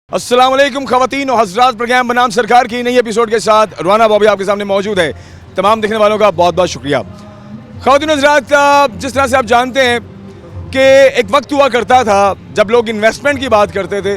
अस्सलाम वालेकुम ख़वातीन और हज़रात, प्रोग्राम बनाम सरकार की नई एपिसोड के साथ रवाना बॉबी आपके सामने मौजूद है। तमाम देखने वालों का बहुत बहुत शुक्रिया। ख़वातीन और हज़रात, जिस तरह से आप जानते हैं कि एक वक्त हुआ करता था जब लोग इन्वेस्टमेंट की बात करते थे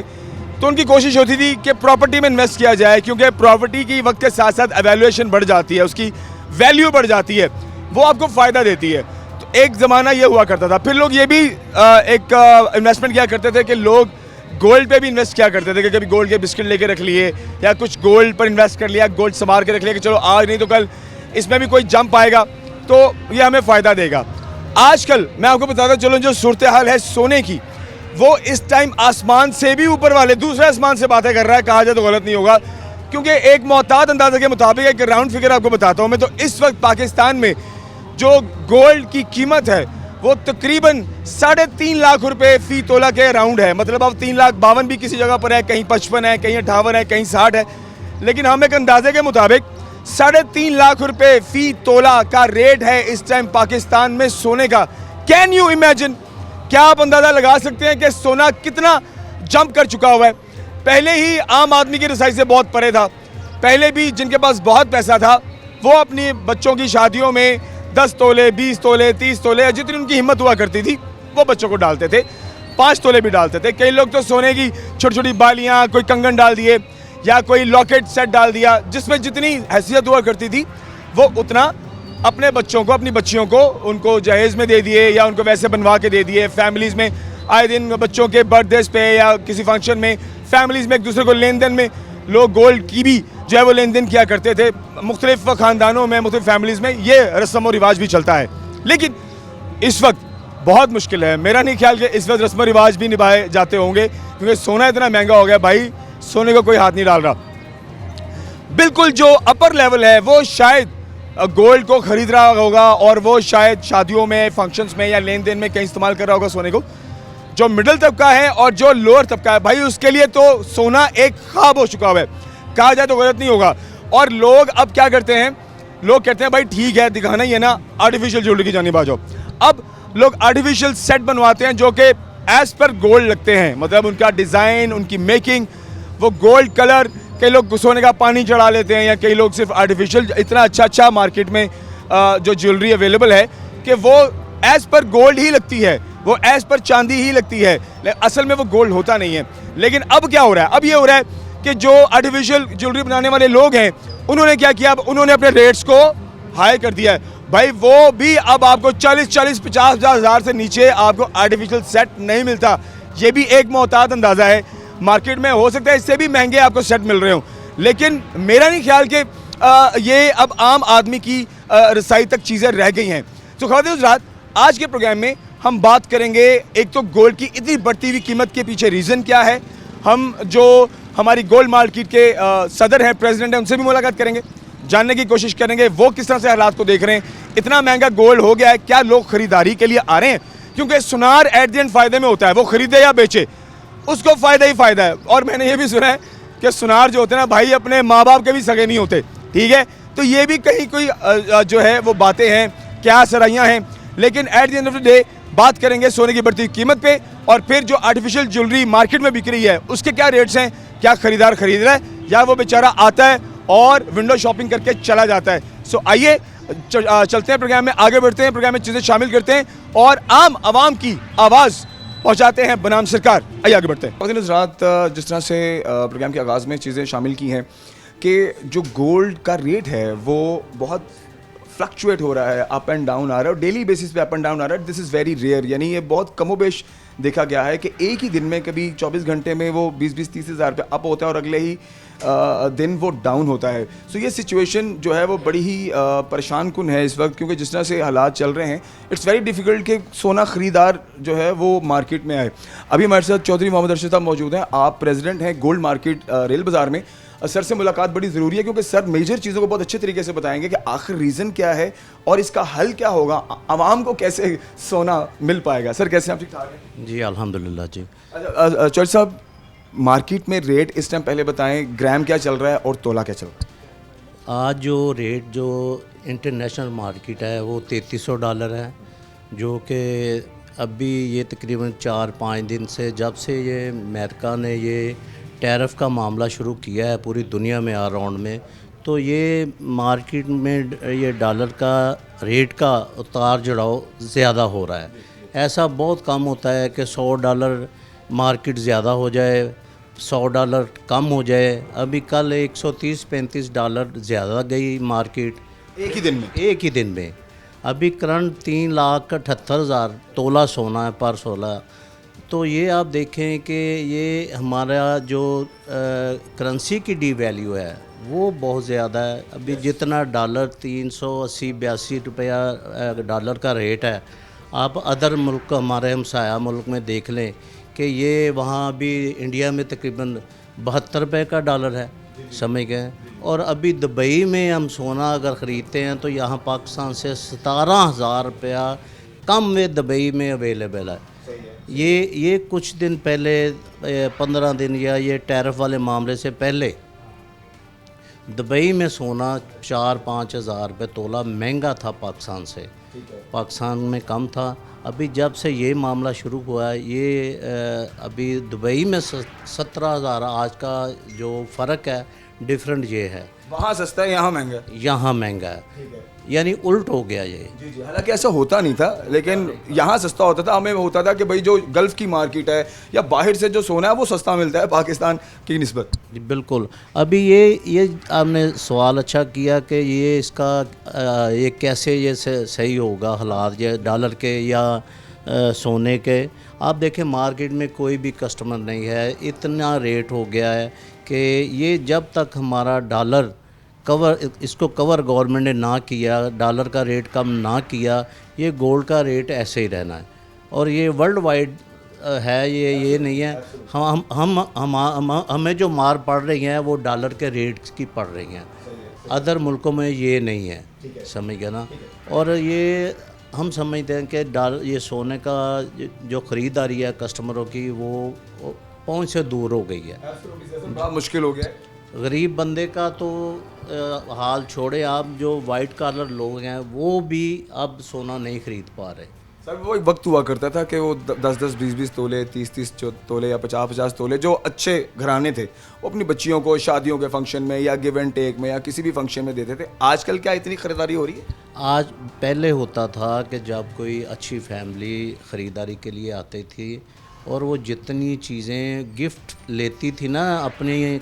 तो उनकी कोशिश होती थी कि प्रॉपर्टी में इन्वेस्ट किया जाए, क्योंकि प्रॉपर्टी की वक्त के साथ साथ एवेल्यूएशन बढ़ जाती है, उसकी वैल्यू बढ़ जाती है, वो आपको फ़ायदा देती है। तो एक ज़माना ये हुआ करता था। फिर लोग ये भी एक इन्वेस्टमेंट किया करते थे कि लोग गोल्ड पे भी इन्वेस्ट किया करते थे कि कभी गोल्ड के बिस्किट लेके रख लिए या कुछ गोल्ड पर इन्वेस्ट कर लिया, गोल्ड संभाल के रख लिया कि चलो आज नहीं तो कल इसमें भी कोई जंप आएगा तो ये हमें फ़ायदा देगा। आजकल मैं आपको बताता चलूँ, जो सूरत हाल है सोने की, वो इस टाइम आसमान से भी ऊपर वाले दूसरे आसमान से बातें कर रहा है, कहा जाए तो गलत नहीं होगा, क्योंकि एक मोहतात अंदाजे के मुताबिक एक राउंड फिगर आपको बताता हूँ मैं। तो इस वक्त पाकिस्तान में जो गोल्ड की कीमत है वो तकरीबन 3.5 लाख रुपए फी तोला के राउंड है। मतलब अब 3,52,000 भी किसी जगह पर है, कहीं 55 है, कहीं 58 है, कहीं 60 है, लेकिन हम एक अंदाजे के मुताबिक 3.5 लाख रुपए फी तोला का रेट है इस टाइम पाकिस्तान में सोने का। Can you imagine? क्या आप अंदाज़ा लगा सकते हैं कि सोना कितना जंप कर चुका हुआ है? पहले ही आम आदमी की रसाई से बहुत परे था। पहले भी जिनके पास बहुत पैसा था वो अपनी बच्चों की शादियों में 10 तोले, 20 तोले, 30 तोले, जितनी उनकी हिम्मत हुआ करती थी वो बच्चों को डालते थे। 5 तोले भी डालते थे। कई लोग तो सोने की छोटी छोटी बालियाँ, कोई कंगन डाल दिए या कोई लॉकेट सेट डाल दिया, जिसमें जितनी हैसियत हुआ करती थी वो उतना अपने बच्चों को, अपनी बच्चियों को उनको जहेज़ में दे दिए या उनको वैसे बनवा के दे दिए। फैमिलीज़ में आए दिन बच्चों के बर्थडेज़ पे या किसी फंक्शन में फैमिलीज़ में एक दूसरे को लेन देन में लोग गोल्ड की भी जो है वो लेन देन किया करते थे। मुख्तलिफ ख़ानदानों में, मुख्तलिफ फैमिलीज़ में ये रस्म और रिवाज भी चलता है। लेकिन इस वक्त बहुत मुश्किल है। मेरा नहीं ख्याल कि इस वक्त रस्म रिवाज भी निभाए जाते होंगे, क्योंकि सोना इतना महंगा हो गया भाई, सोने को कोई हाथ नहीं डाल रहा। बिल्कुल जो अपर लेवल है वो शायद गोल्ड को ख़रीद रहा होगा और वो शायद शादियों में, फंक्शंस में या लेन देन में कहीं इस्तेमाल कर रहा होगा सोने को। जो मिडिल तबका है और जो लोअर तबका है भाई, उसके लिए तो सोना एक ख्वाब हो चुका हुआ है, कहा जाए तो गलत नहीं होगा। और लोग अब क्या करते हैं, लोग कहते हैं भाई ठीक है, दिखाना ही है ना, आर्टिफिशियल ज्वेलरी की जानिब आ जाओ। अब लोग आर्टिफिशियल सेट बनवाते हैं जो कि एज पर गोल्ड लगते हैं, मतलब उनका डिज़ाइन, उनकी मेकिंग, वो गोल्ड कलर। कई लोग सोने का पानी चढ़ा लेते हैं या कई लोग सिर्फ आर्टिफिशियल। इतना अच्छा मार्केट में जो ज्वेलरी अवेलेबल है कि वो एज पर गोल्ड ही लगती है, वो एज पर चांदी ही लगती है, असल में वो गोल्ड होता नहीं है। लेकिन अब क्या हो रहा है? अब ये हो रहा है कि जो आर्टिफिशियल ज्वेलरी बनाने वाले लोग हैं उन्होंने क्या किया, अब उन्होंने अपने रेट्स को हाई कर दिया है भाई। वो भी अब आपको 40-50 हज़ार से नीचे आपको आर्टिफिशियल सेट नहीं मिलता। ये भी एक मोहतात अंदाज़ा है। मार्केट में हो सकता है इससे भी महंगे आपको सेट मिल रहे हो, लेकिन मेरा नहीं ख्याल कि ये अब आम आदमी की रसाई तक चीज़ें रह गई हैं। तो ख़वातीन हज़रात, आज के प्रोग्राम में हम बात करेंगे एक तो गोल्ड की इतनी बढ़ती हुई कीमत के पीछे रीज़न क्या है। हम जो हमारी गोल्ड मार्केट के सदर हैं, प्रेसिडेंट हैं, उनसे भी मुलाकात करेंगे, जानने की कोशिश करेंगे वो किस तरह से हालात को देख रहे हैं। इतना महंगा गोल्ड हो गया है, क्या लोग ख़रीदारी के लिए आ रहे हैं? क्योंकि सुनार एट द एंड फ़ायदे में होता है, वो ख़रीदे या बेचे उसको फ़ायदा ही फ़ायदा है। और मैंने ये भी सुना है कि सुनार जो होते हैं ना भाई, अपने माँ बाप के भी सगे नहीं होते, ठीक है। तो ये भी कहीं कोई जो है वो बातें हैं, क्या सराइयाँ हैं। लेकिन at the end of the day बात करेंगे सोने की बढ़ती कीमत पे, और फिर जो आर्टिफिशियल ज्वेलरी मार्केट में बिक रही है उसके क्या रेट्स हैं, क्या खरीदार खरीद रहा है या वो बेचारा आता है और विंडो शॉपिंग करके चला जाता है। सो आइए चलते हैं, प्रोग्राम में आगे बढ़ते हैं, प्रोग्राम में चीज़ें शामिल करते हैं और आम आवाम की आवाज़ पहुँचाते हैं बनाम सरकार। आइए आगे बढ़ते हैं। रात जिस तरह से प्रोग्राम के आगाज़ में चीज़ें शामिल की हैं कि जो गोल्ड का रेट है वो बहुत फ्लक्चुएट हो रहा है, अप एंड डाउन आ रहा है, और डेली बेसिस पे अप एंड डाउन आ रहा है। दिस इज़ वेरी रेयर, यानी ये बहुत कमोबेश देखा गया है कि एक ही दिन में कभी 24 घंटे में वो 20-30 हज़ार पे अप होता है और अगले ही दिन वो डाउन होता है। सो ये सिचुएशन जो है वो बड़ी ही परेशान कुन है इस वक्त, क्योंकि जिस तरह से हालात चल रहे हैं इट्स वेरी डिफ़िकल्ट कि सोना ख़रीदार जो है वो मार्केट में आए। अभी हमारे साथ चौधरी मोहम्मद अरशद साहब मौजूद हैं, आप प्रेसिडेंट हैं गोल्ड मार्केट रेल बाज़ार में। सर से मुलाकात बड़ी ज़रूरी है क्योंकि सर मेजर चीज़ों को बहुत अच्छे तरीके से बताएंगे कि आखिर रीज़न क्या है और इसका हल क्या होगा, आवाम को कैसे सोना मिल पाएगा। सर कैसे आप? ठीक ठाक हैं जी, अल्हम्दुलिल्लाह जी। चौधरी साहब, मार्केट में रेट इस टाइम पहले बताएं, ग्राम क्या चल रहा है और तोला क्या चल रहा है? आज जो रेट जो इंटरनेशनल मार्केट है वो $3300 है, जो कि अभी ये तकरीबन 4-5 दिन से, जब से ये अमेरिका ने ये टैरिफ का मामला शुरू किया है पूरी दुनिया में अराउंड में, तो ये मार्केट में ये डॉलर का रेट का उतार चढ़ाव ज़्यादा हो रहा है। ऐसा बहुत कम होता है कि $100 मार्केट ज़्यादा हो जाए, $100 कम हो जाए। अभी कल $130-135 ज़्यादा गई मार्केट एक ही दिन में। एक ही दिन में। अभी करंट 3,78,000 तोला सोना है पर 16। तो ये आप देखें कि ये हमारा जो करेंसी की डी वैल्यू है वो बहुत ज़्यादा है। अभी जितना डॉलर 380-82 रुपया डॉलर का रेट है, आप अदर मुल्क हमारे हमसाया मुल्क में देख लें कि ये वहाँ अभी इंडिया में तकरीबन 72 रुपये का डॉलर है, समझ गए। और अभी दुबई में हम सोना अगर ख़रीदते हैं तो यहाँ पाकिस्तान से 17,000 रुपया कम में दुबई में अवेलेबल है। ये कुछ दिन पहले 15 दिन या ये टैरिफ वाले मामले से पहले दुबई में सोना 4-5 हज़ार रुपये तोला महंगा था पाकिस्तान से, पाकिस्तान में कम था। अभी जब से ये मामला शुरू हुआ है, ये अभी दुबई में 17,000 आज का जो फ़र्क है डिफरेंट ये है। वहाँ सस्ता है, यहाँ महंगा है। यहाँ महंगा है, यानी उल्ट हो गया ये। जी जी, हालांकि ऐसा होता नहीं था, लेकिन यहाँ सस्ता होता था। हमें होता था कि भाई जो गल्फ़ की मार्केट है या बाहर से जो सोना है वो सस्ता मिलता है पाकिस्तान की निस्बत। जी बिल्कुल। अभी ये आपने सवाल अच्छा किया कि ये इसका ये कैसे ये सही होगा हालात ये डॉलर के या सोने के। आप देखें मार्केट में कोई भी कस्टमर नहीं है, इतना रेट हो गया है कि ये जब तक हमारा डॉलर इसको कवर गवर्नमेंट ने ना किया, डॉलर का रेट कम ना किया, ये गोल्ड का रेट ऐसे ही रहना है। और ये वर्ल्ड वाइड है, ये नहीं है। हमें जो मार पड़ रही हैं वो डॉलर के रेट की पड़ रही हैं, अदर मुल्कों में ये नहीं है, समझ गए ना। और ये हम समझते हैं कि ये सोने का जो ख़रीदारी है कस्टमरों की वो पहुंच से दूर हो गई है, बड़ा मुश्किल हो गया है। गरीब बंदे का तो हाल छोड़े, आप जो वाइट कॉलर लोग हैं वो भी अब सोना नहीं ख़रीद पा रहे। सर वो एक वक्त हुआ करता था कि वो 10-10, 20-20 तोले, 30-30 तोले या 50-50 तोले जो अच्छे घराने थे वो अपनी बच्चियों को शादियों के फंक्शन में या गिव एंड टेक में या किसी भी फंक्शन में देते थे। आजकल क्या इतनी ख़रीदारी हो रही है? आज पहले होता था कि जब कोई अच्छी फैमिली ख़रीदारी के लिए आती थी और वो जितनी चीज़ें गिफ्ट लेती थी ना अपने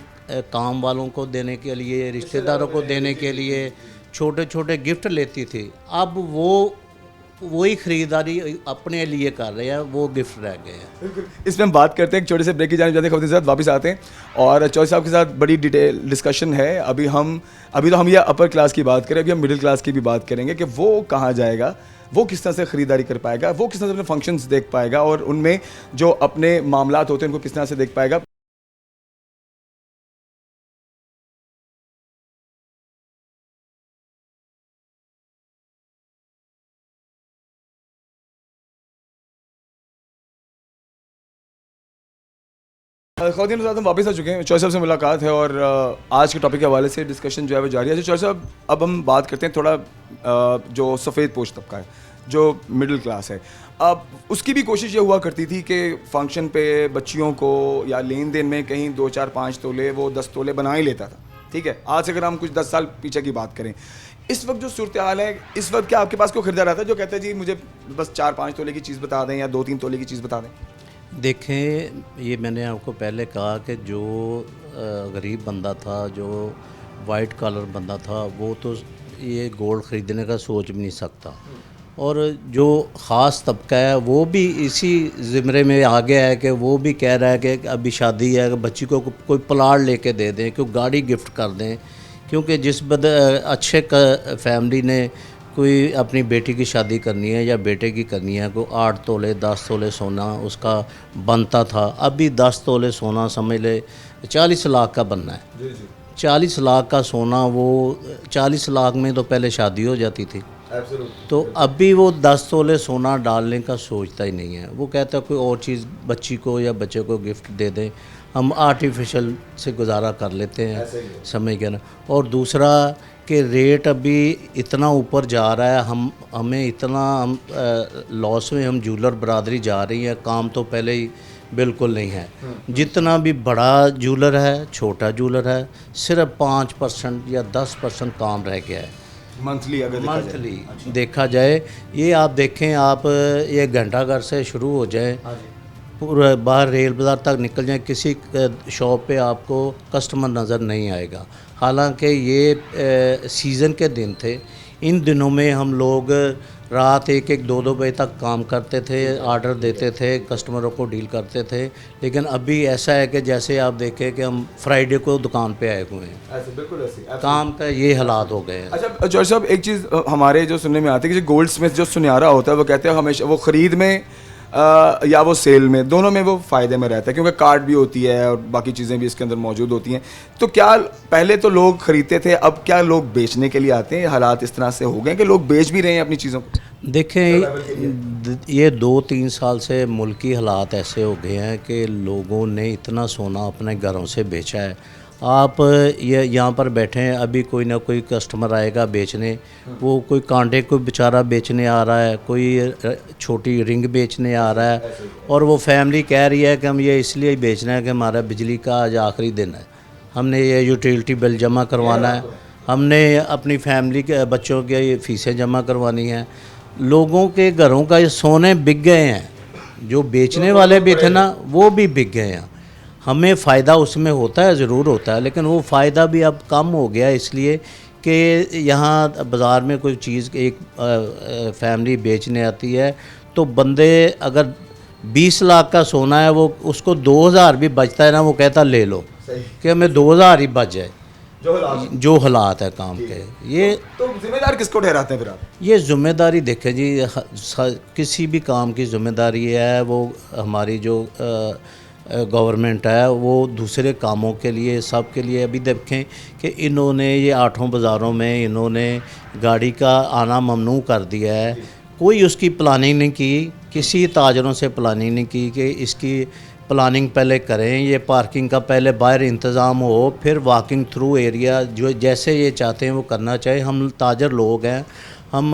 काम वालों को देने के लिए, रिश्तेदारों को देने के लिए छोटे छोटे गिफ्ट लेती थी, अब वही ख़रीदारी अपने लिए कर रहे हैं, वो गिफ्ट रह गए हैं। इसमें हम बात करते हैं, एक छोटे से ब्रेक की जाने जाते हैं, खबरों के साथ वापस आते हैं और चौधरी साहब के साथ बड़ी डिटेल डिस्कशन है। अभी तो हम ये अपर क्लास की बात करें, अभी हम मिडिल क्लास की भी बात करेंगे कि वो कहाँ जाएगा, वो किस तरह से ख़रीदारी कर पाएगा, वो किस तरह से अपने फंक्शंस देख पाएगा और उनमें जो अपने मामलात होते हैं उनको किस तरह से देख पाएगा। ख़वातीन साथ हम वापस आ चुके हैं, चौधरी साहब से मुलाकात है और आज के टॉपिक के हवाले से डिस्कशन जो है वो जारी है। चौधरी साहब अब हम बात करते हैं थोड़ा जो सफ़ेद पोश तबका है, जो मिडिल क्लास है, अब उसकी भी कोशिश ये हुआ करती थी कि फंक्शन पे बच्चियों को या लेन देन में कहीं 2, 4, 5 तोले वो 10 तोले बना ही लेता था। ठीक है, आज से अगर हम कुछ 10 साल पीछे की बात करें, इस वक्त जो सूरत हाल है, इस वक्त क्या आपके पास कोई खरीदार आता है जो कहता है जी मुझे बस 4-5 तोले की चीज़ बता दें या 2-3 तोले की चीज़ बता दें? देखें, ये मैंने आपको पहले कहा कि जो गरीब बंदा था, जो वाइट कॉलर बंदा था, वो तो ये गोल्ड ख़रीदने का सोच भी नहीं सकता। और जो ख़ास तबका है वो भी इसी ज़िम्रे में आ गया है कि वो भी कह रहा है कि अभी शादी है, बच्ची को कोई प्लाट लेके दे दें, कोई गाड़ी गिफ्ट कर दें, क्योंकि जिस अच्छे फैमिली ने कोई अपनी बेटी की शादी करनी है या बेटे की करनी है, कोई 8 तोले 10 तोले सोना उसका बनता था, अभी 10 तोले सोना समझ ले 40 लाख का बनना है। 40 लाख का सोना, वो 40 लाख में तो पहले शादी हो जाती थी। तो अभी वो 10 तोले सोना डालने का सोचता ही नहीं है। वो कहता है कोई और चीज़ बच्ची को या बच्चे को गिफ्ट दे दें, हम आर्टिफिशियल से गुजारा कर लेते हैं, समझ गए ना। और दूसरा कि रेट अभी इतना ऊपर जा रहा है, हमें इतना लॉस में हम जूलर बरादरी जा रही है। काम तो पहले ही बिल्कुल नहीं है। जितना भी बड़ा जूलर है, छोटा जूलर है, सिर्फ 5% या 10% काम रह गया है मंथली अगर देखा जाए। मंथली देखा जाए। ये आप देखें, आप ये घंटाघर से शुरू हो जाए, पूरा बाहर रेल बाज़ार तक निकल जाए, किसी शॉप पे आपको कस्टमर नज़र नहीं आएगा। हालांकि ये सीज़न के दिन थे। इन दिनों में हम लोग रात 1-1, 2-2 बजे तक काम करते थे, ऑर्डर देते थे, कस्टमरों को डील करते थे। लेकिन अभी ऐसा है कि जैसे आप देखें कि हम फ्राइडे को दुकान पे आए हुए हैं, ऐसे बिल्कुल ऐसे काम का ये हालात हो गए हैं। अच्छा जॉर्ज साहब, एक चीज़ हमारे जो सुनने में आती है कि जो गोल्ड स्मिथ जो सुनहरा होता है वो कहते हैं हमेशा वो ख़रीद में या वो सेल में, दोनों में वो फ़ायदे में रहता है, क्योंकि कार्ड भी होती है और बाकी चीज़ें भी इसके अंदर मौजूद होती हैं। तो क्या पहले तो लोग ख़रीदते थे, अब क्या लोग बेचने के लिए आते हैं? हालात इस तरह से हो गए कि लोग बेच भी रहे हैं अपनी चीज़ों को? देखें, ये 2-3 साल से मुल्की हालात ऐसे हो गए हैं कि लोगों ने इतना सोना अपने घरों से बेचा है। आप ये यहाँ पर बैठे हैं, अभी कोई ना कोई कस्टमर आएगा बेचने, वो कोई कांटे को बेचारा बेचने आ रहा है, कोई छोटी रिंग बेचने आ रहा है, और वो फैमिली कह रही है कि हम ये इसलिए बेचना है कि हमारा बिजली का आज आखिरी दिन है, हमने ये यूटिलिटी बिल जमा करवाना है, हमने अपनी फैमिली के बच्चों की फ़ीसें जमा करवानी हैं। लोगों के घरों का ये सोने बिक गए हैं, जो बेचने वाले भी थे ना वो भी बिक गए हैं। हमें फ़ायदा उसमें होता है, ज़रूर होता है, लेकिन वो फ़ायदा भी अब कम हो गया, इसलिए कि यहाँ बाज़ार में कोई चीज़ एक फैमिली बेचने आती है तो बंदे अगर 20 लाख का सोना है, वो उसको 2000 भी बचता है ना, वो कहता ले लो कि हमें 2000 ही बच जाए। जो हालात है काम के, ये तो जिम्मेदार किसको ठहराते हैं फिर आप? ये जिम्मेदारी देखें जी, किसी भी काम की जिम्मेदारी है वो हमारी जो गवर्नमेंट है वो दूसरे कामों के लिए, सब के लिए। अभी देखें कि इन्होंने ये 8 बाज़ारों में इन्होंने गाड़ी का आना ममनू कर दिया है, कोई उसकी प्लानिंग नहीं की, किसी ताजरों से प्लानिंग नहीं की कि इसकी प्लानिंग पहले करें, ये पार्किंग का पहले बाहर इंतज़ाम हो, फिर वॉकिंग थ्रू एरिया जो जैसे ये चाहते हैं वो करना चाहिए। हम ताजर लोग हैं, हम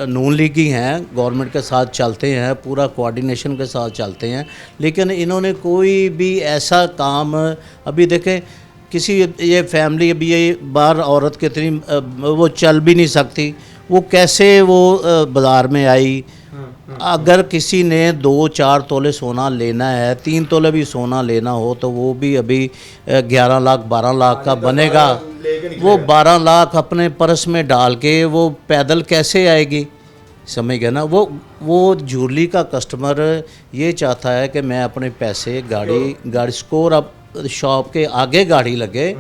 नून लीगी हैं, गवर्नमेंट के साथ चलते हैं, पूरा कोऑर्डिनेशन के साथ चलते हैं, लेकिन इन्होंने कोई भी ऐसा काम, अभी देखें किसी ये फैमिली, अभी ये बाहर औरत कितनी वो चल भी नहीं सकती, वो कैसे वो बाज़ार में आई। अगर किसी ने 2-4 तोले सोना लेना है, 3 तोले भी सोना लेना हो, तो वो भी अभी 11 लाख 12 लाख का बनेगा। वो 12 लाख अपने पर्स में डाल के वो पैदल कैसे आएगी, समझ गए ना। वो ज्वेलरी का कस्टमर ये चाहता है कि मैं अपने पैसे गाड़ी स्कोर, अब शॉप के आगे गाड़ी लगे,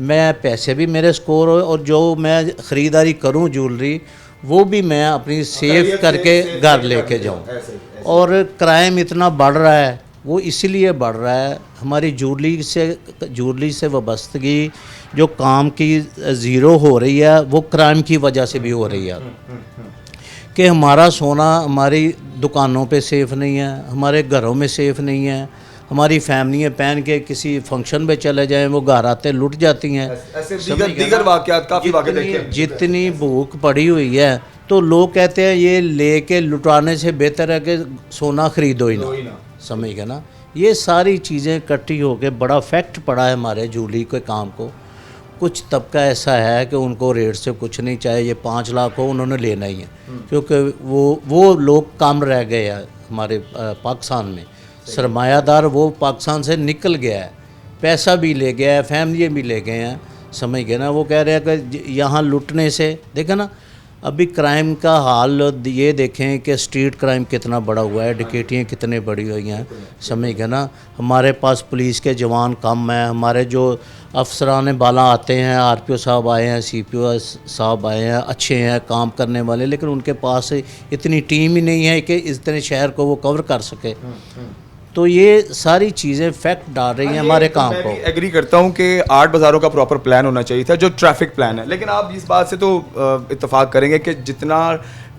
मैं पैसे भी मेरे स्कोर हो, और जो मैं ख़रीदारी करूं ज्वेलरी वो भी मैं अपनी सेव करके घर लेके जाऊं। और क्राइम इतना बढ़ रहा है, वो इसीलिए बढ़ रहा है, हमारी ज्वेलरी से वाबस्तगी जो काम की ज़ीरो हो रही है, वो क्राइम की वजह से भी हो रही है कि हमारा सोना हमारी दुकानों पे सेफ़ नहीं है, हमारे घरों में सेफ़ नहीं है। हमारी फैमिलियाँ पहन के किसी फंक्शन में चले जाएं, वो घर आते लुट जाती हैं। ऐसे दीगर वाक़यात काफ़ी वाक़े देखे। जितनी भूख पड़ी हुई है, तो लोग कहते हैं ये लेके लुटाने से बेहतर है कि सोना ख़रीदो ही ना, समझ गए ना। ये सारी चीज़ें इकट्ठी होकर बड़ा फैक्ट पड़ा है हमारे ज्वेलरी के काम को। कुछ तबका ऐसा है कि उनको रेट से कुछ नहीं, चाहे ये 5 लाख हो, उन्होंने लेना ही है, क्योंकि वो लोग कम रह गए हैं हमारे पाकिस्तान में। सरमायादार वो पाकिस्तान से निकल गया है, पैसा भी ले गया है, फैमिली भी ले गए हैं, समझ गए ना। वो कह रहे हैं कि यहाँ लुटने से, देखें ना अभी क्राइम का हाल ये देखें कि स्ट्रीट क्राइम कितना बड़ा हुआ है, डकैतियाँ कितने बड़ी हुई हैं, समझ गए ना। हमारे पास पुलिस के जवान कम हैं, हमारे जो अफसरान बाला आते हैं, RPO साहब आए हैं, CPO साहब आए हैं, अच्छे हैं काम करने वाले, लेकिन उनके पास इतनी टीम ही नहीं है कि इतने शहर को वो कवर कर सके। तो ये सारी चीज़ें फैक्ट डाल रही हैं हमारे काम को। मैं एग्री करता हूँ कि 8 बाज़ारों का प्रॉपर प्लान होना चाहिए था, जो ट्रैफिक प्लान है। लेकिन आप इस बात से तो इत्तेफाक करेंगे कि जितना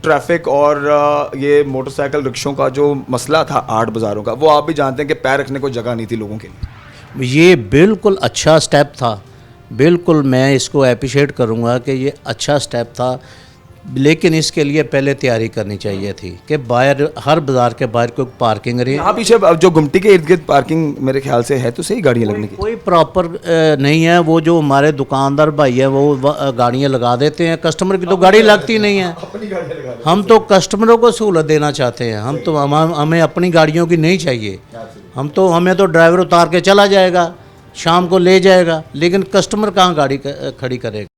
ट्रैफिक और ये मोटरसाइकिल रिक्शों का जो मसला था 8 बाज़ारों का, वो आप भी जानते हैं कि पैर रखने को जगह नहीं थी लोगों के लिए। ये बिल्कुल अच्छा स्टेप था, बिल्कुल मैं इसको अप्रिशिएट करूँगा कि ये अच्छा स्टेप था। लेकिन इसके लिए पहले तैयारी करनी चाहिए थी कि बाहर, हर बाज़ार के बाहर कोई पार्किंग रही। यहाँ पीछे अब जो गुमटी के इर्द गिर्द पार्किंग मेरे ख्याल से है तो सही गाड़ियाँ लगने की। कोई प्रॉपर नहीं है। वो जो हमारे दुकानदार भाई है वो गाड़ियाँ लगा देते हैं, कस्टमर की तो गाड़ी लगती नहीं है। हम तो कस्टमरों को सहूलत देना चाहते हैं। हम तो हमें अपनी गाड़ियों की नहीं चाहिए। हमें तो ड्राइवर उतार के चला जाएगा, शाम को ले जाएगा, लेकिन कस्टमर कहाँ गाड़ी खड़ी करेगा।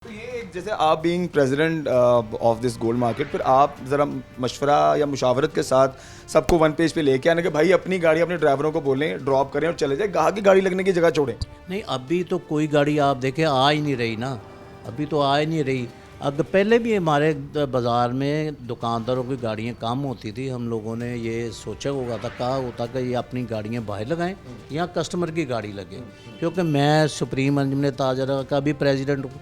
तो ये जैसे आप being president of this gold market, फिर आप ज़रा मशवरा या मुशावरत के साथ सबको वन पेज पे लेके आने के भाई अपनी गाड़ी अपने ड्राइवरों को बोलें ड्रॉप करें और चले जाए, गाहक की गाड़ी लगने की जगह छोड़ें। नहीं, अभी तो कोई गाड़ी आप देखें आ ही नहीं रही ना, अभी तो आ ही नहीं रही। अगर पहले भी हमारे बाज़ार में दुकानदारों की गाड़ियाँ कम होती थी, हम लोगों ने ये सोचा होगा था, कहा होता कि ये अपनी गाड़ियाँ बाहर लगाएं या कस्टमर की गाड़ी लगे। क्योंकि मैं सुप्रीम अंजुमन ताजरा का भी प्रेसिडेंट हूँ,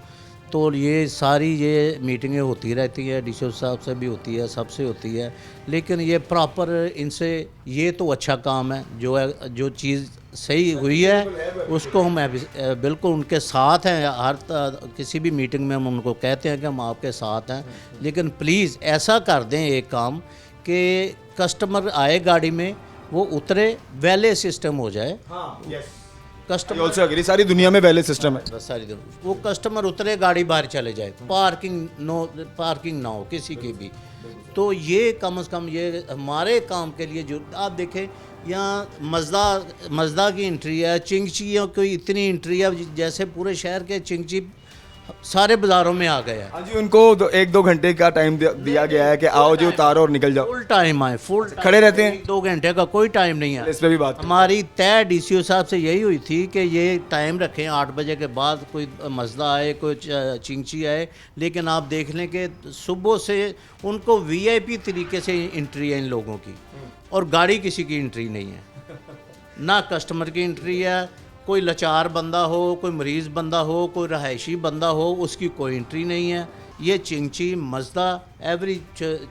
तो ये सारी ये मीटिंगें होती रहती है, डीसी साहब से भी होती है, सबसे होती है, लेकिन ये प्रॉपर इनसे, ये तो अच्छा काम है, जो चीज़ सही हुई है उसको हम बिल्कुल उनके साथ हैं। किसी भी मीटिंग में हम उनको कहते हैं कि हम आपके साथ हैं, लेकिन प्लीज़ ऐसा कर दें एक काम कि कस्टमर आए गाड़ी में, वो उतरे, वैले सिस्टम हो जाए। कस्टमर ऑल्सो अग्री, सारी दुनिया में वैले सिस्टम है। बस सारी दुनिया, वो कस्टमर उतरे, गाड़ी बाहर चले जाए, पार्किंग ना हो किसी की भी। तो ये कम से कम ये हमारे काम के लिए, जो आप देखें यहाँ मज़दा की एंट्री है, चिंगची की इतनी एंट्री है, जैसे पूरे शहर के चिंगची सारे बाज़ारों में आ गए हैं। हाँ जी, उनको 1-2 घंटे का टाइम दिया गया है कि आओ जी उतारो और निकल जाओ। फुल टाइम आए, फुल खड़े रहते हैं, 2 घंटे का कोई टाइम नहीं है। इस पे भी बात हमारी तय डीसीओ साहब से यही हुई थी कि ये टाइम रखें 8 बजे के बाद, कोई मज़दा आए, कोई चिंगची आए, लेकिन आप देख लें कि सुबह से उनको वीआईपी तरीके से एंट्री है इन लोगों की, और गाड़ी किसी की एंट्री नहीं है, ना कस्टमर की एंट्री है। कोई लाचार बंदा हो, कोई मरीज़ बंदा हो, कोई रहायशी बंदा हो, उसकी कोई एंट्री नहीं है। ये चिंगची, मज़दा, एवरी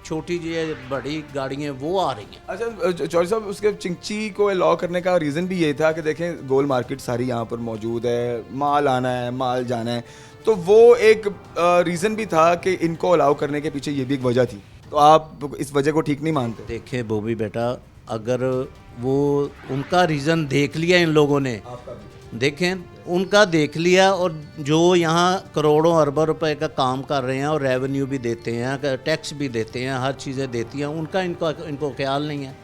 छोटी जो बड़ी गाड़ियाँ वो आ रही हैं। अच्छा चौधरी साहब, उसके चिंगची को अलाउ करने का रीज़न भी ये था कि देखें गोल मार्केट सारी यहाँ पर मौजूद है, माल आना है, माल जाना है, तो वो एक रीज़न भी था कि इनको अलाउ करने के पीछे ये भी एक वजह थी। तो आप इस वजह को ठीक नहीं मानते? देखें बॉबी बेटा, अगर वो उनका रीज़न देख लिया इन लोगों ने, देखें उनका देख लिया, और जो यहाँ करोड़ों अरबों रुपए का काम कर रहे हैं और रेवेन्यू भी देते हैं, टैक्स भी देते हैं, हर चीज़ें देती हैं, उनका इनको ख्याल नहीं है।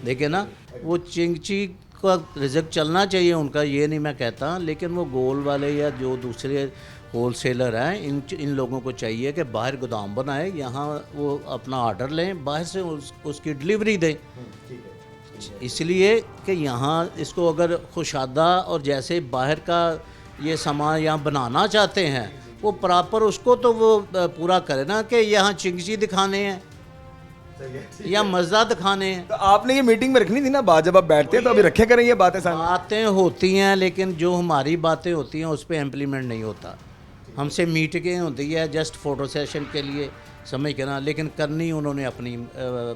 देखें ना, वो चिंगची का रिजल्ट चलना चाहिए उनका, ये नहीं मैं कहता, लेकिन वो गोल वाले या जो दूसरे होलसेलर हैं, इन लोगों को चाहिए कि बाहर गोदाम बनाए, यहाँ वो अपना ऑर्डर लें, बाहर से उसकी डिलीवरी दें, इसलिए कि यहाँ इसको अगर खुशादा और जैसे बाहर का ये सामान यहाँ बनाना चाहते हैं, वो प्रॉपर उसको तो वो पूरा करे ना, कि यहाँ चिंगची दिखाने हैं या मज़दा दिखाने हैं। तो आपने ये मीटिंग में रखनी थी ना बात, जब आप बैठते हैं तो अभी रखे करें ये बातें सामने। बातें होती हैं, लेकिन जो हमारी बातें होती हैं उस पर इम्प्लीमेंट नहीं होता। हमसे मीटिंगें होती है जस्ट फ़ोटो सेशन के लिए, समझ के ना, लेकिन करनी उन्होंने अपनी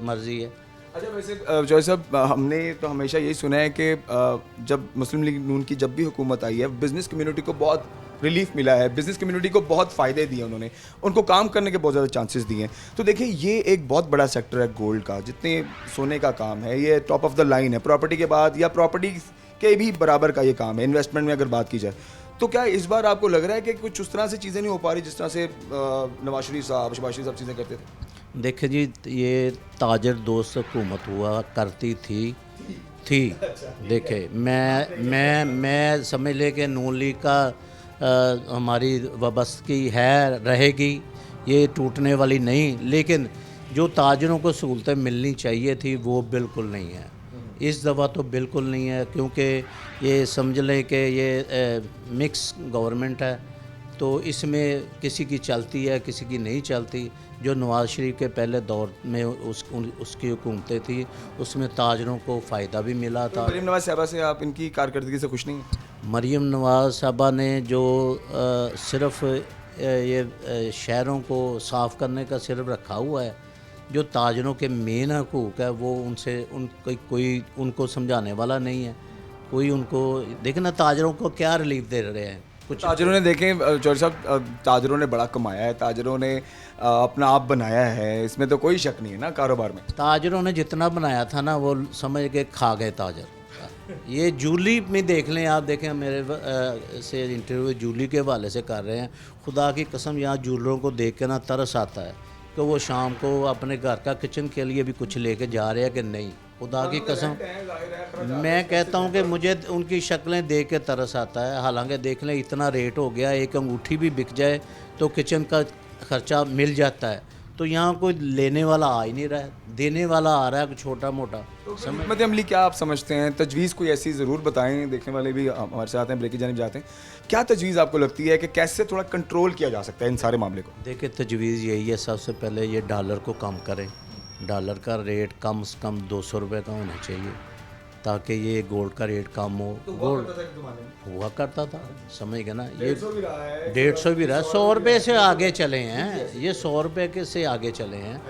मर्ज़ी है। अच्छा, वैसे जॉय साहब, हमने तो हमेशा यही सुना है कि जब मुस्लिम लीग नून की जब भी हुकूमत आई है, बिज़नेस कम्युनिटी को बहुत रिलीफ मिला है, बिज़नेस कम्युनिटी को बहुत फ़ायदे दिए उन्होंने, उनको काम करने के बहुत ज़्यादा चांसेस दिए हैं। तो देखिए, ये एक बहुत बड़ा सेक्टर है गोल्ड का, जितने सोने का काम है ये टॉप ऑफ द लाइन है, प्रॉपर्टी के बाद या प्रॉपर्टी के भी बराबर का ये काम है इन्वेस्टमेंट में अगर बात की जाए। तो क्या इस बार आपको लग रहा है कि कुछ उस तरह से चीज़ें नहीं हो पा रही जिस तरह से नवाज शरीफ साहब, शहबाज शरीफ साहब चीज़ें करते थे? देखिए जी, ये ताजर दोस्त हुकूमत हुआ करती थी। देखे, मैं समझ ले कि नून लीग का हमारी वाबस्तगी है, रहेगी, ये टूटने वाली नहीं, लेकिन जो ताजरों को सहूलतें मिलनी चाहिए थी वो बिल्कुल नहीं है। इस दफ़ा तो बिल्कुल नहीं है, क्योंकि ये समझ लें कि ये मिक्स गवर्नमेंट है, तो इसमें किसी की चलती है, किसी की नहीं चलती। जो नवाज़ शरीफ के पहले दौर में उसकी हुकूमतें थी, उसमें ताजरों को फ़ायदा भी मिला था। मरीम नवाज़ साहबा से आप इनकी कारकर्दगी से खुश नहीं हैं? मरीम नवाज़ साहबा ने जो सिर्फ़ शहरों को साफ़ करने का सिर्फ रखा हुआ है। जो ताजरों के मेन हकूक़ है वो कोई उनको समझाने वाला नहीं है। कोई उनको देखे ना, ताजरों को क्या रिलीफ दे रहे हैं कुछ। ताजरों ने देखें चौधरी साहब, ताजरों ने बड़ा कमाया है, ताजरों ने अपना आप बनाया है, इसमें तो कोई शक नहीं है ना कारोबार में। ताजरों ने जितना बनाया था ना वो समझ के खा गए ताजर। ये जूली में देख लें, आप देखें मेरे से इंटरव्यू जूली के हवाले से कर रहे हैं। खुदा की कसम यहाँ जूलरों को देख के ना तरस आता है कि वो शाम को अपने घर का किचन के लिए भी कुछ लेके जा रहे हैं कि नहीं। खुदा की कसम मैं कहता हूँ कि मुझे उनकी शक्लें देख के तरस आता है। हालांकि देख लें इतना रेट हो गया, एक अंगूठी भी बिक जाए तो किचन का खर्चा मिल जाता है। तो यहाँ कोई लेने वाला आ ही नहीं रहा है, देने वाला आ रहा है छोटा मोटा। हिकमत अमली क्या आप समझते हैं? तजवीज़ कोई ऐसी ज़रूर बताएं, देखने वाले भी हमारे साथ हैं, ब्रेक की जानिब जाते हैं। क्या तजवीज़ आपको लगती है कि कैसे थोड़ा कंट्रोल किया जा सकता है इन सारे मामले को? देखिए तजवीज़ यही है, सबसे पहले ये डॉलर को कम करें। डॉलर का रेट कम से कम 200 रुपये का होना चाहिए ताकि ये गोल्ड का रेट कम हो। गोल्ड हुआ करता था, समझ गए ना। ये 150 भी रहा, 100 रुपये से आगे चले हैं। ये 100 रुपये के से आगे चले हैं।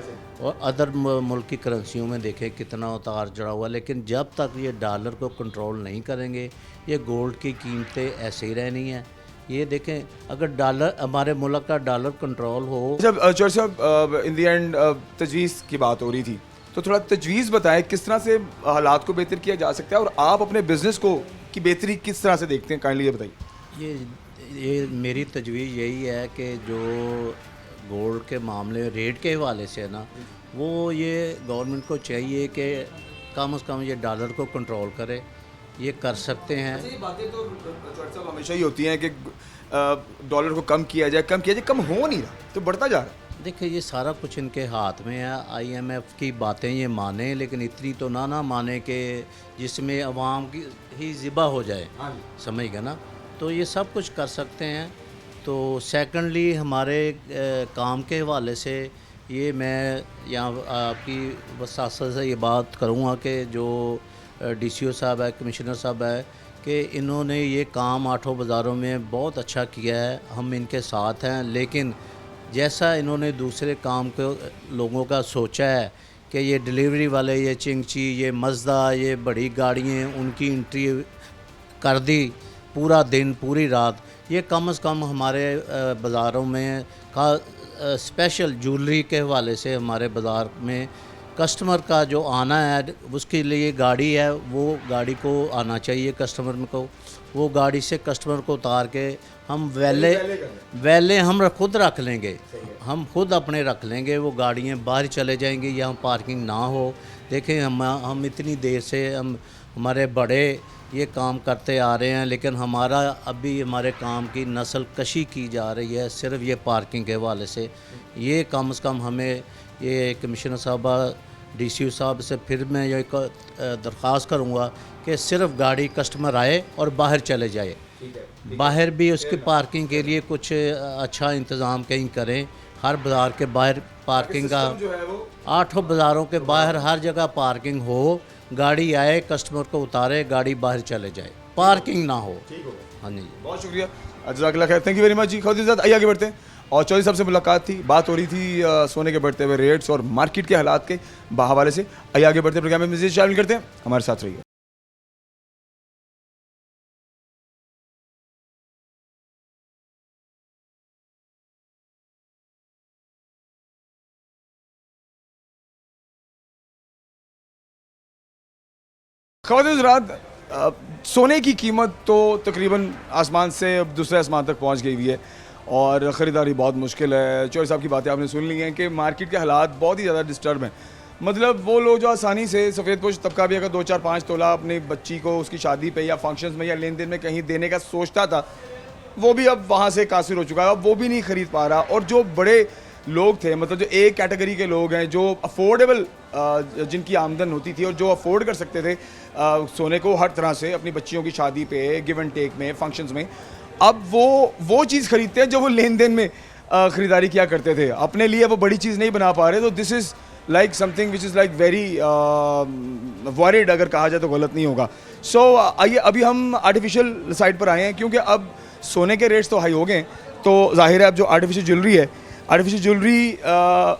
और अदर मुल्क की करेंसियों में देखें कितना उतार चढ़ा हुआ। लेकिन जब तक ये डॉलर को कंट्रोल नहीं करेंगे, ये गोल्ड की कीमतें ऐसे ही रहनी है। ये देखें, अगर डॉलर हमारे मुल्क का डॉलर कंट्रोल हो। जब चौधरी साहब इन दी एंड तजवीज़ की बात हो रही थी, तो थोड़ा तजवीज़ बताएं किस तरह से हालात को बेहतर किया जा सकता है और आप अपने बिज़नेस को की बेहतरी किस तरह से देखते हैं, काइंडली ये बताइए। ये मेरी तजवीज़ यही है कि जो गोल्ड के मामले रेट के हवाले से है ना, वो ये गवर्नमेंट को चाहिए कि कम से कम ये डॉलर को कंट्रोल करे। ये कर सकते हैं। ये बातें तो चौधरी साहब हमेशा ही होती हैं कि डॉलर को कम किया जाए, कम हो नहीं रहा, तो बढ़ता जा रहा है। देखिए ये सारा कुछ इनके हाथ में है। IMF की बातें ये माने, लेकिन इतनी तो ना माने कि जिसमें अवाम की ही ज़िबा हो जाए, समझ गए ना। तो ये सब कुछ कर सकते हैं। तो सेकंडली हमारे काम के हवाले से ये मैं यहाँ आपकी वसासत से ये बात करूँगा कि जो DCO साहब है, कमिश्नर साहब है, कि इन्होंने ये काम आठों बाज़ारों में बहुत अच्छा किया है। हम इनके साथ हैं। लेकिन जैसा इन्होंने दूसरे काम को लोगों का सोचा है कि ये डिलीवरी वाले, ये चिंगची, ये मज़दा, ये बड़ी गाड़ियाँ, उनकी एंट्री कर दी पूरा दिन पूरी रात, ये कम से कम हमारे बाज़ारों में का स्पेशल ज्वेलरी के हवाले से हमारे बाज़ार में कस्टमर का जो आना है उसके लिए गाड़ी है, वो गाड़ी को आना चाहिए कस्टमर को। वो गाड़ी से कस्टमर को उतार के हम वैले हम खुद रख लेंगे, हम खुद अपने रख लेंगे। वो गाड़ियाँ बाहर चले जाएंगी, यहाँ पार्किंग ना हो। देखें हम इतनी देर से हमारे बड़े ये काम करते आ रहे हैं, लेकिन हमारा अभी हमारे काम की नस्ल कशी की जा रही है सिर्फ ये पार्किंग के हवाले से। ये कम से कम हमें ये कमिश्नर साहबा, DCO साहब से फिर मैं ये दरख्वास्त करूँगा कि सिर्फ गाड़ी कस्टमर आए और बाहर चले जाए। बाहर भी उसकी पार्किंग के लिए कुछ अच्छा इंतज़ाम कहीं करें। हर बाज़ार के बाहर पार्किंग का, 8 बाज़ारों के बाहर हर जगह पार्किंग हो। गाड़ी आए, कस्टमर को उतारे, गाड़ी बाहर चले जाए, पार्किंग ना हो। हाँ जी, बहुत शुक्रिया, जज़ाकल्लाह खैर, थैंक यू वेरी मच जी। खुद इज़्ज़त, आइए आगे बढ़ते हैं। और चौधरी साहब से मुलाकात थी, बात हो रही थी सोने के बढ़ते हुए रेट्स और मार्केट के हालात के हवाले से। आइए आगे बढ़ते हैं, प्रोग्राम में मज़ीद शामिल करते हैं, हमारे साथ रहिए। ख़वातीन हज़रात, सोने की कीमत तो तकरीबन आसमान से अब दूसरे आसमान तक पहुंच गई हुई है और ख़रीदारी बहुत मुश्किल है। चौधरी साहब की बातें आपने सुन ली हैं कि मार्केट के हालात बहुत ही ज़्यादा डिस्टर्ब हैं। मतलब वो लोग जो आसानी से सफ़ेद पोश तबका भी अगर 2-4-5 तोला अपनी बच्ची को उसकी शादी पे या फंक्शंस में या लेन देन में कहीं देने का सोचता था, वो भी अब वहाँ से कासिर हो चुका है। अब वो भी नहीं ख़रीद पा रहा। और जो बड़े लोग थे, मतलब जो एक कैटेगरी के लोग हैं जो अफोर्डेबल, जिनकी आमदन होती थी और जो अफोर्ड कर सकते थे सोने को हर तरह से अपनी बच्चियों की शादी पे, गिव एंड टेक में, फंक्शंस में, अब वो चीज़ खरीदते हैं जो वो लेन देन में ख़रीदारी किया करते थे। अपने लिए वो बड़ी चीज़ नहीं बना पा रहे। तो this is like something which is like very worried, अगर कहा जाए तो गलत नहीं होगा। सो आइए अभी हम आर्टिफिशियल साइड पर आए हैं, क्योंकि अब सोने के रेट्स तो हाई हो गए, तो जाहिर है अब जो आर्टिफिशियल ज्वेलरी है, आर्टिफिशियल ज्वेलरी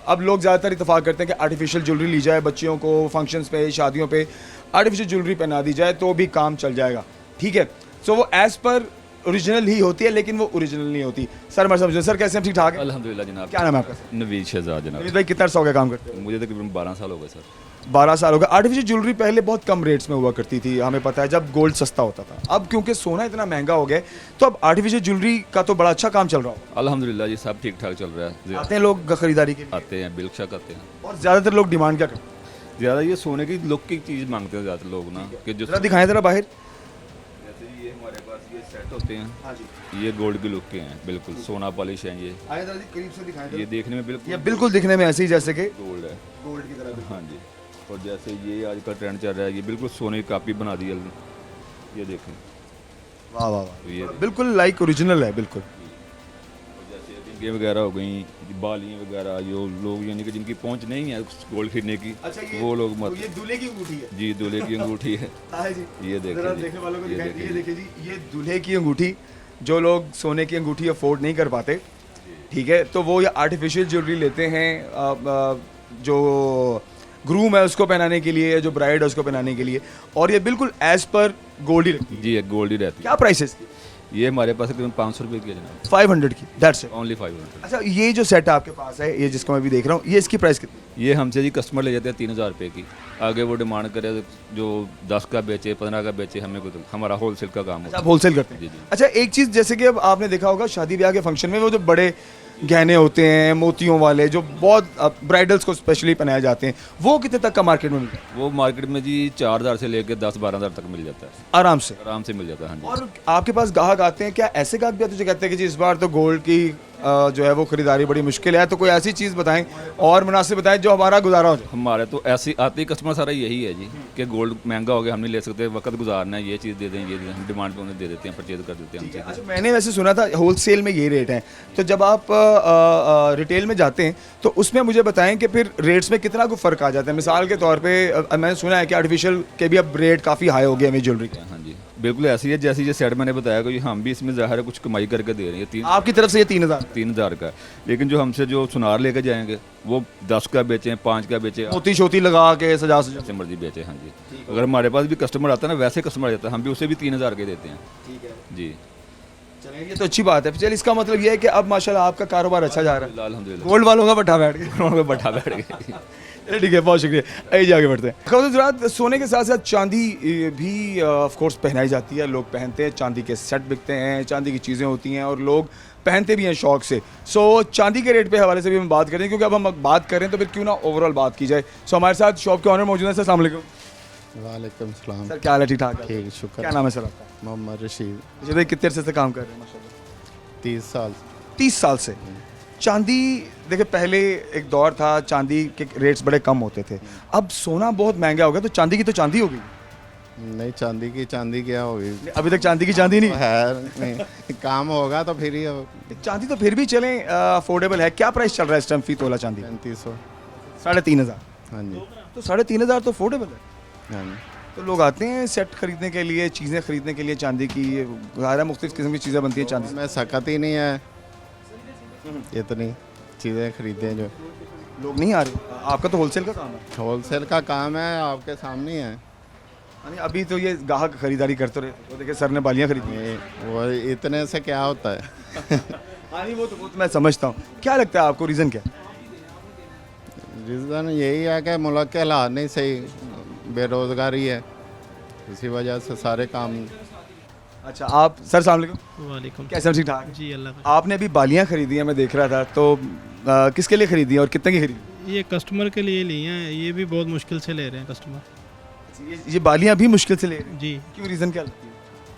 अब लोग ज़्यादातर इतफाक़ करते हैं कि आर्टिफिशियल ज्वेलरी ली जाए, बच्चियों को फंक्शंस पे, शादियों पे आर्टिफिशियल ज्वेलरी पहना दी जाए तो भी काम चल जाएगा, ठीक है। सो वो एज़ पर ओरिजिनल ही होती है, लेकिन वो ओरिजिनल नहीं होती। सर मैं समझ, सर कैसे हैं, ठीक ठाक है? अल्हम्दुलिल्लाह जनाब। क्या नाम है आपका? नवीद शहजाद जनाब। नवीद भाई कितना अर्सा हो गया काम करते हैं? मुझे तकरीबन 12 साल हो गए सर। 12 साल हो गए। आर्टिफिशियल ज्वेलरी पहले बहुत कम रेट्स में हुआ करती थी, हमें पता है, जब गोल्ड सस्ता होता था। अब क्योंकि सोना इतना महंगा हो गया तो अब आर्टिफिशियल ज्वेलरी का तो बड़ा अच्छा काम चल रहा हो। अल्हम्दुलिल्लाह जी सब ठीक ठाक चल रहा है। आते हैं लोग खरीदारी के लिए? आते हैं, बिल्कुल शक आते हैं। और ज़्यादातर लोग डिमांड क्या करते हैं? ज़्यादा ये सोने की लुक की चीज़ मांगते हैं ज़्यादातर लोग ना, कि जो जरा दिखाएं ज़रा बाहर। जैसे ये हमारे पास ये सेट होते हैं, हाँ जी, ये गोल्ड की लुक के हैं, बिल्कुल सोना पॉलिश हैं ये। आए जरा करीब से दिखाएं। ये देखने में बिल्कुल ये बिल्कुल दिखने में ऐसे ही जैसे कि गोल्ड है। गोल्ड की तरह। हाँ जी। और जैसे ये आज का ट्रेंड चल रहा है, ये बिल्कुल सोने की कापी बना दी है, ये देखें। वाह वाह तो ये वाह, बिल्कुल लाइक ओरिजिनल है, बिल्कुल। जैसे रिंगें वगैरह हो गई, बालियाँ वगैरह, जो लोग यानी कि जिनकी पहुंच नहीं है गोल्ड खरीदने की, वो लोग मत। ये दूल्हे की अंगूठी है। जी दूल्हे की अंगूठी है। हाँ जी, ये देखिए जरा जी, देखने वालों को ये दिखाएं। देखिए ये देखिए जी, ये दूल्हे की अंगूठी, जो लोग सोने की अंगूठी अफोर्ड नहीं कर पाते, ठीक है, तो वो ये आर्टिफिशियल ज्वेलरी लेते हैं, जो ग्रूम है उसको पहनाने के लिए, जो ब्राइड है उसको पहनाने के लिए, और ये बिल्कुल एज पर गोल्ड ही रहती है। जी गोल्ड ही रहती क्या प्राइसेस? है। ये हमारे पास तकरीबन 500 रुपये की है जनाब। 500 की, दैट्स इट। ओनली 500। अच्छा, ये जो सेट आपके पास है, ये जिसको मैं भी देख रहा हूँ, ये इसकी प्राइस कितनी? ये हमसे जी कस्टमर ले जाते हैं 3000 रुपये की। आगे वो डिमांड करे तो जो 10 का बेचे, 15 का बेचे, हमें को हमारा होलसेल का काम अच्छा, होता आप होलसेल करते हैं? जी, जी। अच्छा, एक चीज़ जैसे कि अब आपने देखा होगा शादी ब्याह के फंक्शन में वो जो बड़े गहने होते हैं मोतियों वाले, जो बहुत ब्राइडल्स को स्पेशली पहनाए जाते हैं, वो कितने तक का मार्केट में मिलता है? वो मार्केट में जी 4000 से लेकर 10-12 हज़ार तक मिल जाता है, आराम से? आराम से मिल जाता है। हाँ जी। और आपके पास ग्राहक आते हैं क्या, ऐसे ग्राहक भी आते हैं जो कहते हैं कि जी इस बार तो गोल्ड की जो है वो खरीदारी बड़ी मुश्किल है, तो कोई ऐसी चीज़ बताएं और मुनासिब बताएं जो हमारा गुजारा हो जाए? हमारे तो ऐसी आते ही कस्टमर सारा यही है जी, कि गोल्ड महंगा हो गया, हम नहीं ले सकते, वक्त गुजारना है, ये चीज़ दे दें, ये दे दें, हम डिमांड पे उन्हें दे देते हैं, परचेज कर देते हैं हमसे। अच्छा, मैंने वैसे सुना था होलसेल में ये रेट है, तो जब आप रिटेल में जाते हैं तो उसमें मुझे बताएं कि फिर रेट्स में कितना कुछ फ़र्क आ जाता है। मिसाल के तौर पे मैंने सुना है कि आर्टिफिशियल के भी अब रेट काफ़ी हाई हो गया हमें ज्वेलरी के। हाँ जी, बिल्कुल ऐसी है जैसी ये सेट मैंने बताया कि हम भी इसमें ज़ाहिर है कुछ कमाई करके दे रहे हैं। आपकी तरफ से ये 3000 3,000 का, लेकिन जो हमसे जो सुनार लेके जाएंगे वो 10 का बेचें, 5 का बेचें, मोती शोती लगा के सजा सजा। जैसे मर्जी बेचे। हाँ जी, अगर हमारे पास भी कस्टमर आता है ना, वैसे कस्टमर आता है, हम भी उसे भी 3,000 के देते हैं। ठीक है, जी चलिए ये तो अच्छी बात है। चलिए इसका मतलब ये है कि अब माशाल्लाह आपका कारोबार अच्छा जा रहा है। अल्हम्दुलिल्लाह। गोल्ड वालों का बैठा बैठ गया। में बैठा बैठ गए। चलिए ठीक है, बहुत शुक्रिया। आइए आगे बढ़ते हैं। ख़ुद सोने के साथ साथ चांदी भी ऑफ कोर्स पहनाई जाती है, लोग पहनते हैं, चांदी के सेट बिकते हैं, चांदी की चीज़ें होती हैं और लोग पहनते भी हैं शौक से। सो चांदी के रेट पे हवाले से भी हम बात करें, क्योंकि अब हम बात करें तो फिर क्यों ना ओवरऑल बात की जाए। सो हमारे साथ शॉप के ऑनर मौजूद हैं। सर अस्सलाम वालेकुम। वालेकुम सलाम। सर क्या हाल है, ठीक ठाक है? ठीक, शुक्र। क्या नाम है सर आपका? मोहम्मद रशीद। जी भाई, कितने अरसे से काम कर रहे हैं? माशाल्लाह 30 साल। 30 साल से। चांदी देखिए, पहले एक दौर था चांदी के रेट्स बड़े कम होते थे, अब सोना बहुत महंगा हो गया, तो चांदी की तो चांदी हो गई। नहीं, चांदी क्या होगी? अभी तक चांदी की चांदी नहीं है नहीं। काम होगा तो फिर ही हो। चांदी तो फिर भी चले अफोर्डेबल है। क्या प्राइस चल रहा है इस टाइम फी तोला चांदी? 3500। 3,500। हाँ जी, तो 3,500 तो अफोर्डेबल है। हाँ जी। तो लोग आते हैं सेट खरीदने के लिए, चीज़ें खरीदने के लिए चांदी की, ज़ाहिर है मुख्तलिफ किस्म की चीज़ें बनती हैं चांदी से। में सकत ही नहीं है, इतनी चीज़ें खरीदें जो। लोग नहीं आ रहे। आपका तो होलसेल का काम है। होलसेल का काम है, आपके सामने है। यानी अभी तो ये ग्राहक खरीदारी करते रहे, तो देखिए सर ने बालियाँ खरीदी। वो इतने से क्या होता है? हाँ नहीं, वो तो मैं समझता हूँ। क्या लगता है आपको, रीज़न क्या है? रीज़न यही है कि मुल्क के हालात नहीं सही, बेरोज़गारी है, इसी वजह से सारे काम। अच्छा, आप सर अस्सलाम वालेकुम। वालेकुम। कैसे हैं, ठीक ठाक? जी अल्लाह का। आपने अभी बालियाँ खरीदी हैं, मैं देख रहा था, तो किसके लिए खरीदी हैं और कितने की खरीदी? ये कस्टमर के लिए ली हैं, ये भी बहुत मुश्किल से ले रहे हैं कस्टमर। ये बालियाँ भी मुश्किल से ले रहे हैं? जी, क्यों, रीज़न क्या लगती है?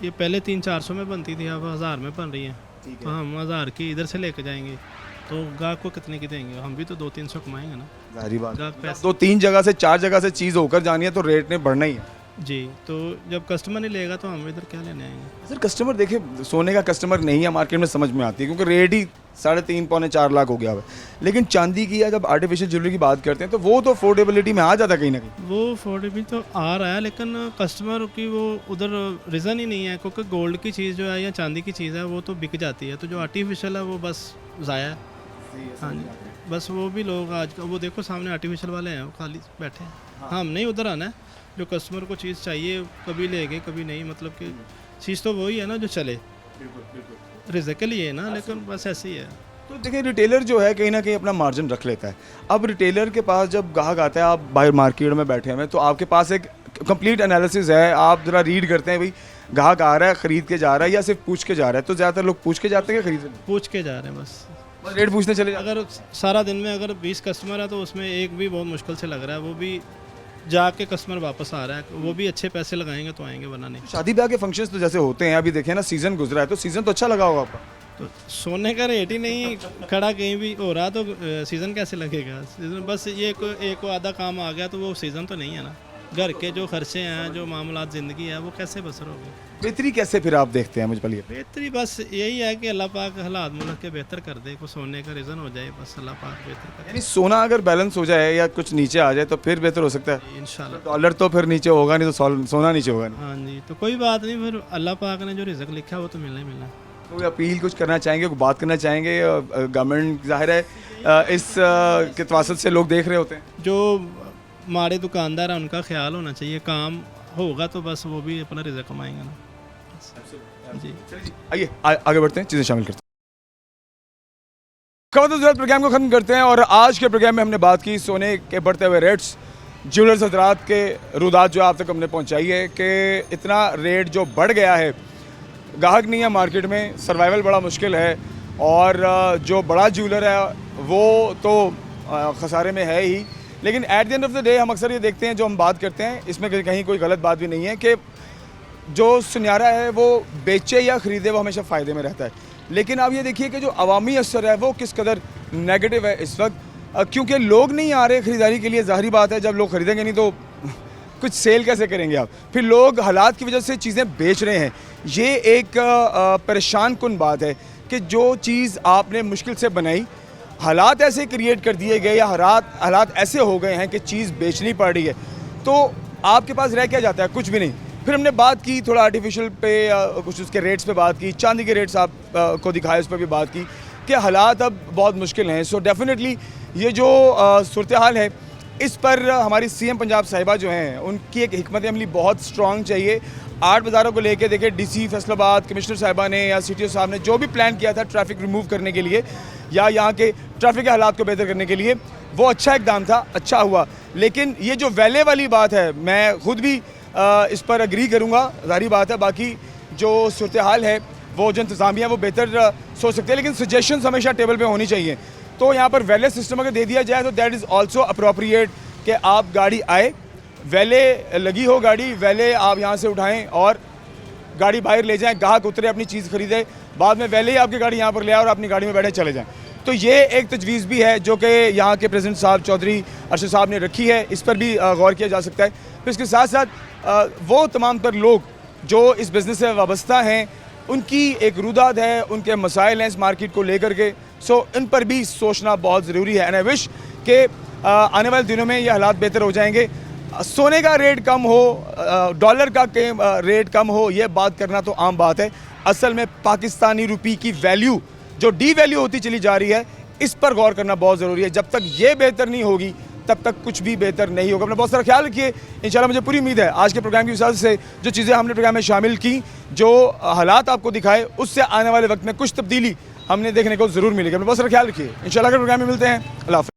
ये पहले 300-400 में बनती थी, अब 1000 में बन रही हैं। ठीक तो हम 1000 की इधर से लेके जाएंगे तो गाहक को कितने की देंगे? हम भी तो 200-300 कमाएंगे ना। जाहिर बात। गाहक पैसे। तो 3 जगह से 4 जगह से चीज़ होकर जानी है तो रेट ने बढ़ना ही है। जी, तो जब कस्टमर नहीं लेगा तो हम इधर क्या लेने आएंगे। सर कस्टमर देखिए सोने का कस्टमर नहीं है मार्केट में, समझ में आती है क्योंकि रेट ही 3.5 पौने 4 लाख हो गया है। लेकिन चांदी की या जब आर्टिफिशियल ज्वेलरी की बात करते हैं तो वो तो अफोर्डेबिलिटी में आ जाता है कहीं ना कहीं। वो अफोर्डेबल तो आ रहा है, लेकिन कस्टमर की वो उधर रीज़न ही नहीं है, क्योंकि गोल्ड की चीज़ जो है या चांदी की चीज़ है वो तो बिक जाती है, तो जो आर्टिफिशियल है वो बस ज़ाया है। हाँ जी, बस वो भी लोग आज वो देखो सामने आर्टिफिशियल वाले हैं, वो खाली बैठे हैं। हाँ, हमने ही उधर आना है, जो कस्टमर को चीज़ चाहिए कभी ले गए कभी नहीं, मतलब कि चीज़ तो वही है ना जो चले, रिज़्क के लिए है ना, लेकिन बस ऐसे ही है। तो देखिए रिटेलर जो है कहीं ना कहीं अपना मार्जिन रख लेता है। अब रिटेलर के पास जब ग्राहक आता है, आप बाहर मार्केट में बैठे हैं तो आपके पास एक कंप्लीट एनालिसिस है, आप जरा रीड करते हैं भाई ग्राहक आ रहा है खरीद के जा रहा है या सिर्फ पूछ के जा रहा है। तो ज़्यादातर लोग पूछ के जाते हैं, खरीद पूछ के जा रहे हैं बस। रेट पूछने चले जाते हैं। अगर सारा दिन में अगर 20 कस्टमर है तो उसमें एक भी बहुत मुश्किल से लग रहा है, वो भी जाके कस्टमर वापस आ रहा है, वो भी अच्छे पैसे लगाएंगे तो आएंगे, वरना नहीं। शादी ब्याह के फंक्शंस तो जैसे होते हैं, अभी देखें ना सीज़न गुजरा है तो सीज़न तो अच्छा लगा होगा आपका। तो सोने का रेट ही नहीं खड़ा कहीं भी हो रहा, तो सीज़न कैसे लगेगा। सीज़न बस ये एक को आधा काम आ गया तो वो सीज़न तो नहीं है ना। घर के जो खर्चे हैं, जो मामलात ज़िंदगी है, वो कैसे बसर होगी। बेहतरी कैसे फिर आप देखते हैं मुझे पहले ये? बेहतरी बस यही है कि अल्लाह पाक हालात मुल्क के बेहतर कर दे, को सोने का रीज़न हो जाए, बस अल्लाह पाक बेहतर कर यानी सोना अगर बैलेंस हो जाए या कुछ नीचे आ जाए तो फिर बेहतर हो सकता है। दे इंशाल्लाह। डॉलर तो फिर नीचे होगा नहीं तो सोना नीचे होगा नहीं। हाँ जी, तो कोई बात नहीं, फिर अल्लाह पाक ने जो रिज़्क लिखा है वो तो मिलना ही मिलना है। कोई अपील कुछ करना चाहेंगे, कोई बात करना चाहेंगे? गवर्नमेंट जाहिर है इस के तवासत से लोग देख रहे होते हैं। जो माड़े दुकानदार हैं उनका ख्याल होना चाहिए, काम होगा तो बस वो भी अपना रिज़्क कमाएंगे ना। जी, आइए आगे बढ़ते हैं, चीज़ें शामिल करते हैं। खबरदार प्रोग्राम को ख़त्म करते हैं और आज के प्रोग्राम में हमने बात की सोने के बढ़ते हुए रेट्स, ज्वेलर्स हजरात के रुदात जो आप तक हमने पहुंचाई है कि इतना रेट जो बढ़ गया है, ग्राहक नहीं है मार्केट में, सर्वाइवल बड़ा मुश्किल है और जो बड़ा ज्वेलर है वो तो खसारे में है ही। लेकिन at the end of the day हम अक्सर ये देखते हैं, जो हम बात करते हैं इसमें कहीं कोई गलत बात भी नहीं है कि जो सुन्यारा है वो बेचे या ख़रीदे वो हमेशा फ़ायदे में रहता है। लेकिन आप ये देखिए कि जो अवामी असर है वो किस कदर नेगेटिव है इस वक्त, क्योंकि लोग नहीं आ रहे ख़रीदारी के लिए। ज़ाहिरी बात है जब लोग ख़रीदेंगे नहीं तो कुछ सेल कैसे करेंगे आप। फिर लोग हालात की वजह से चीज़ें बेच रहे हैं। ये एक परेशान कुन बात है कि जो चीज़ आपने मुश्किल से बनाई, हालात ऐसे क्रिएट कर दिए गए या हालात ऐसे हो गए हैं कि चीज़ बेचनी पड़ रही है, तो आपके पास रह क्या जाता है? कुछ भी नहीं। फिर हमने बात की थोड़ा आर्टिफिशियल पे, कुछ उसके रेट्स पे बात की, चांदी के रेट्स आप को दिखाए उस पर भी बात की कि हालात अब बहुत मुश्किल हैं। सो डेफिनेटली ये जो सूरत हाल है इस पर हमारी सीएम पंजाब साहिबा जो हैं उनकी एक हिकमत अमली बहुत स्ट्रॉन्ग चाहिए। 8 बाज़ारों को लेके देखिए डीसी फैसलाबाद, कमिश्नर साहिबा ने या सीटीओ साहब ने जो भी प्लान किया था ट्रैफिक रिमूव करने के लिए या यहाँ के ट्रैफिक के हालात को बेहतर करने के लिए, वो अच्छा इकदाम था, अच्छा हुआ। लेकिन ये जो वैले वाली बात है, मैं ख़ुद भी इस पर अग्री करूँगा, ज़ाहिर बात है। बाकी जो सूरत हाल है वो जो इंतज़ामिया वो बेहतर सोच सकते हैं, लेकिन सजेशंस हमेशा टेबल पे होनी चाहिए। तो यहाँ पर वैले सिस्टम अगर दे दिया जाए तो दैट इज़ ऑल्सो अप्रोप्रिएट कि आप गाड़ी आए, वैले लगी हो गाड़ी, वैले आप यहाँ से उठाएँ और गाड़ी बाहर ले जाएँ, ग्राहक उतरे अपनी चीज़ खरीदे, बाद में वैले ही आपकी गाड़ी यहाँ पर ले आए और अपनी गाड़ी में बैठे चले जाएँ। तो ये एक तजवीज़ भी है जो कि यहाँ के प्रेसिडेंट साहब चौधरी अरशद साहब ने रखी है, इस पर भी गौर किया जा सकता है। फिर इसके साथ साथ वो तमाम तर लोग जो इस बिज़नेस से वाबस्ता हैं उनकी एक रुदात है, उनके मसाइल हैं इस मार्केट को लेकर के, सो इन पर भी सोचना बहुत ज़रूरी है। एंड आई विश कि आने वाले दिनों में ये हालात बेहतर हो जाएंगे। सोने का रेट कम हो, डॉलर का रेट कम हो, ये बात करना तो आम बात है। असल में पाकिस्तानी रुपये की वैल्यू जो डी वैल्यू होती चली जा रही है, इस पर गौर करना बहुत ज़रूरी है। जब तक ये बेहतर नहीं होगी तब तक कुछ भी बेहतर नहीं होगा। अपना बहुत सारा ख्याल रखिए। इंशाल्लाह मुझे पूरी उम्मीद है आज के प्रोग्राम की वजह से जो चीज़ें हमने प्रोग्राम में शामिल की, जो हालात आपको दिखाए, उससे आने वाले वक्त में कुछ तब्दीली हमने देखने को ज़रूर मिलेगी। अपना बहुत सारा ख्याल रखिए। इंशाल्लाह के प्रोग्राम में मिलते हैं। अल्लाह हाफ़िज़।